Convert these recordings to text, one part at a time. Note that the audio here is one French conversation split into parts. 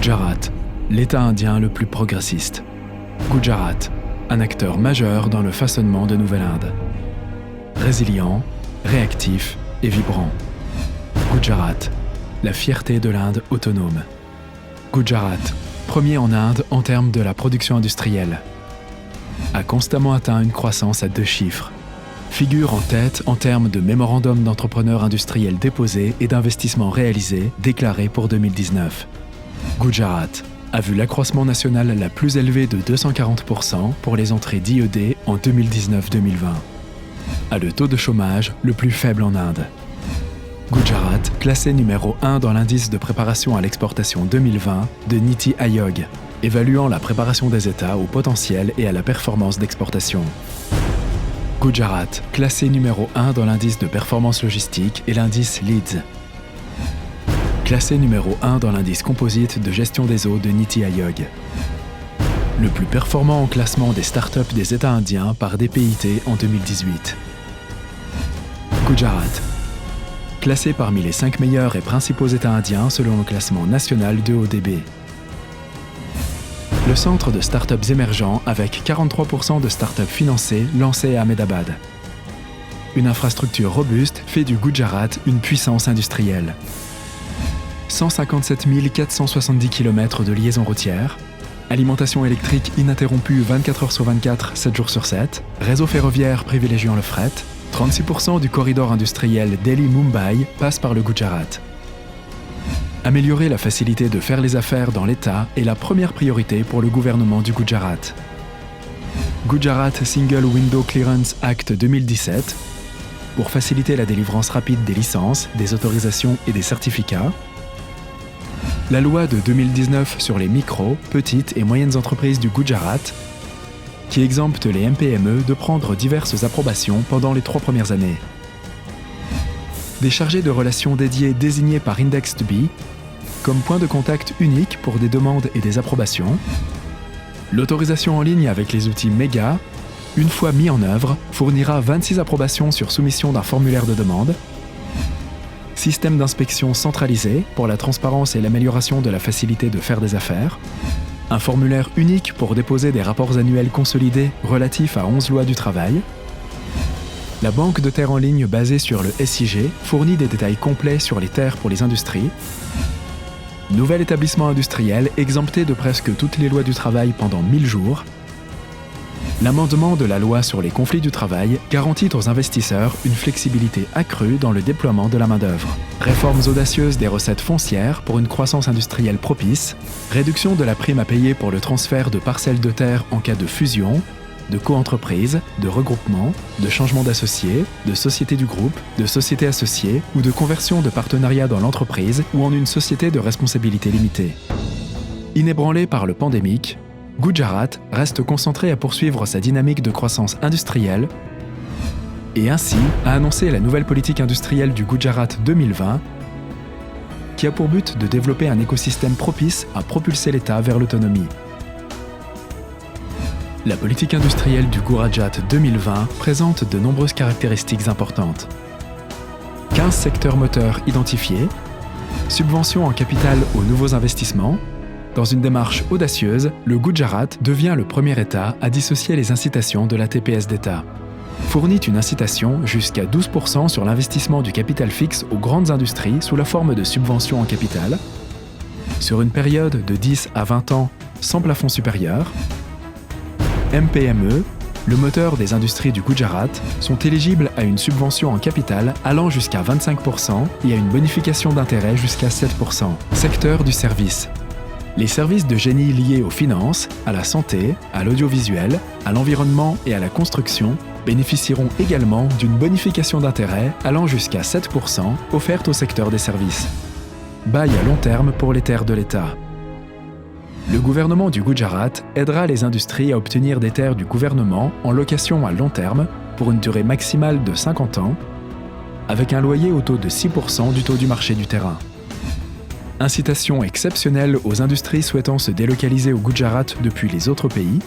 Gujarat, l'État indien le plus progressiste. Gujarat, un acteur majeur dans le façonnement de Nouvelle-Inde. Résilient, réactif et vibrant. Gujarat, la fierté de l'Inde autonome. Gujarat, premier en Inde en termes de la production industrielle, a constamment atteint une croissance à 2 chiffres. Figure en tête en termes de mémorandum d'entrepreneurs industriels déposés et d'investissements réalisés déclarés pour 2019. Gujarat a vu l'accroissement national la plus élevée de 240% pour les entrées d'IED en 2019-2020. A le taux de chômage le plus faible en Inde. Gujarat, classé numéro 1 dans l'indice de préparation à l'exportation 2020 de Niti Aayog, évaluant la préparation des États au potentiel et à la performance d'exportation. Gujarat, classé numéro 1 dans l'indice de performance logistique et l'indice LEADS. Classé numéro 1 dans l'indice composite de gestion des eaux de Niti Aayog. Le plus performant en classement des startups des États indiens par DPIT en 2018. Gujarat, classé parmi les 5 meilleurs et principaux États indiens selon le classement national de ODB. Le centre de startups émergents avec 43% de startups financées lancées à Ahmedabad. Une infrastructure robuste fait du Gujarat une puissance industrielle. 157 470 km de liaisons routières, alimentation électrique ininterrompue 24 h sur 24, 7 jours sur 7, réseau ferroviaire privilégiant le fret, 36% du corridor industriel Delhi-Mumbai passe par le Gujarat. Améliorer la facilité de faire les affaires dans l'État est la première priorité pour le gouvernement du Gujarat. Gujarat Single Window Clearance Act 2017 pour faciliter la délivrance rapide des licences, des autorisations et des certificats. La loi de 2019 sur les micro, petites et moyennes entreprises du Gujarat qui exempte les MPME de prendre diverses approbations pendant les 3 premières années. Des chargés de relations dédiés désignés par Index2B comme point de contact unique pour des demandes et des approbations. L'autorisation en ligne avec les outils MEGA, une fois mis en œuvre, fournira 26 approbations sur soumission d'un formulaire de demande. Système d'inspection centralisé pour la transparence et l'amélioration de la facilité de faire des affaires. Un formulaire unique pour déposer des rapports annuels consolidés relatifs à 11 lois du travail. La banque de terres en ligne basée sur le SIG fournit des détails complets sur les terres pour les industries. Nouvel établissement industriel exempté de presque toutes les lois du travail pendant 1000 jours. L'amendement de la loi sur les conflits du travail garantit aux investisseurs une flexibilité accrue dans le déploiement de la main-d'œuvre. Réformes audacieuses des recettes foncières pour une croissance industrielle propice. Réduction de la prime à payer pour le transfert de parcelles de terre en cas de fusion, de coentreprise, de regroupement, de changement d'associé, de société du groupe, de société associée ou de conversion de partenariat dans l'entreprise ou en une société de responsabilité limitée. Inébranlé par le pandémique, Gujarat reste concentré à poursuivre sa dynamique de croissance industrielle et ainsi a annoncé la nouvelle politique industrielle du Gujarat 2020 qui a pour but de développer un écosystème propice à propulser l'État vers l'autonomie. La politique industrielle du Gujarat 2020 présente de nombreuses caractéristiques importantes. 15 secteurs moteurs identifiés, subventions en capital aux nouveaux investissements. Dans une démarche audacieuse, le Gujarat devient le premier État à dissocier les incitations de la TPS d'État. Fournit une incitation jusqu'à 12% sur l'investissement du capital fixe aux grandes industries sous la forme de subventions en capital, sur une période de 10 à 20 ans sans plafond supérieur. MPME, le moteur des industries du Gujarat, sont éligibles à une subvention en capital allant jusqu'à 25% et à une bonification d'intérêt jusqu'à 7%. Secteur du service. Les services de génie liés aux finances, à la santé, à l'audiovisuel, à l'environnement et à la construction bénéficieront également d'une bonification d'intérêt allant jusqu'à 7% offerte au secteur des services. Bail à long terme pour les terres de l'État. Le gouvernement du Gujarat aidera les industries à obtenir des terres du gouvernement en location à long terme pour une durée maximale de 50 ans, avec un loyer au taux de 6% du taux du marché du terrain. Incitation exceptionnelle aux industries souhaitant se délocaliser au Gujarat depuis les autres pays.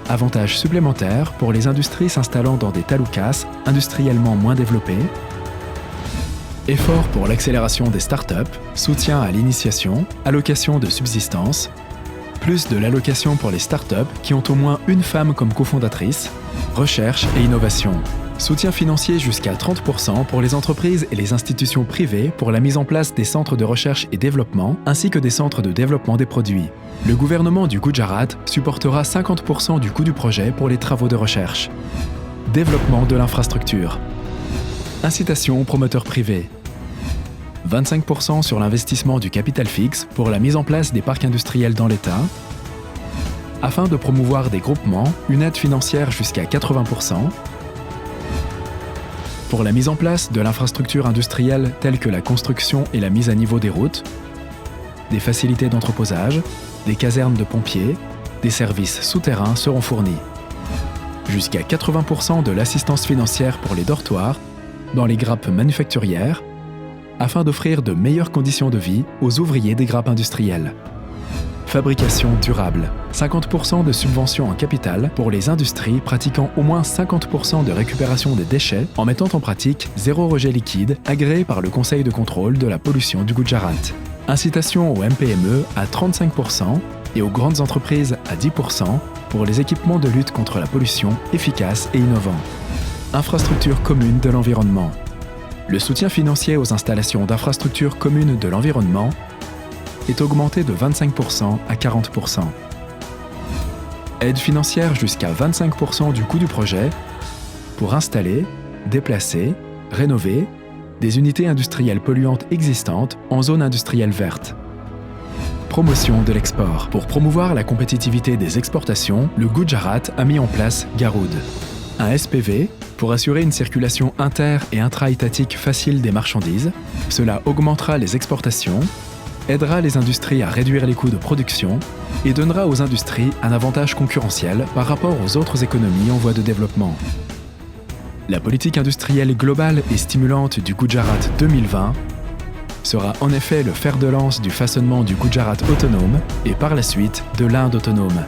Avantages supplémentaires pour les industries s'installant dans des talukas industriellement moins développés. Efforts pour l'accélération des startups, soutien à l'initiation, allocation de subsistance, plus de l'allocation pour les startups qui ont au moins une femme comme cofondatrice, recherche et innovation. Soutien financier jusqu'à 30% pour les entreprises et les institutions privées pour la mise en place des centres de recherche et développement ainsi que des centres de développement des produits. Le gouvernement du Gujarat supportera 50% du coût du projet pour les travaux de recherche. Développement de l'infrastructure. Incitation aux promoteurs privés. 25% sur l'investissement du capital fixe pour la mise en place des parcs industriels dans l'État. Afin de promouvoir des groupements, une aide financière jusqu'à 80%. Pour la mise en place de l'infrastructure industrielle telle que la construction et la mise à niveau des routes, des facilités d'entreposage, des casernes de pompiers, des services souterrains seront fournis. Jusqu'à 80% de l'assistance financière pour les dortoirs dans les grappes manufacturières afin d'offrir de meilleures conditions de vie aux ouvriers des grappes industrielles. Fabrication durable. 50% de subventions en capital pour les industries pratiquant au moins 50% de récupération des déchets en mettant en pratique zéro rejet liquide agréé par le Conseil de contrôle de la pollution du Gujarat. Incitation aux MPME à 35% et aux grandes entreprises à 10% pour les équipements de lutte contre la pollution efficaces et innovants. Infrastructures communes de l'environnement. Le soutien financier aux installations d'infrastructures communes de l'environnement est augmenté de 25% à 40%. Aide financière jusqu'à 25% du coût du projet pour installer, déplacer, rénover des unités industrielles polluantes existantes en zone industrielle verte. Promotion de l'export. Pour promouvoir la compétitivité des exportations, le Gujarat a mis en place Garuda, un SPV pour assurer une circulation inter- et intra-étatique facile des marchandises. Cela augmentera les exportations, aidera les industries à réduire les coûts de production et donnera aux industries un avantage concurrentiel par rapport aux autres économies en voie de développement. La politique industrielle globale et stimulante du Gujarat 2020 sera en effet le fer de lance du façonnement du Gujarat autonome et par la suite de l'Inde autonome.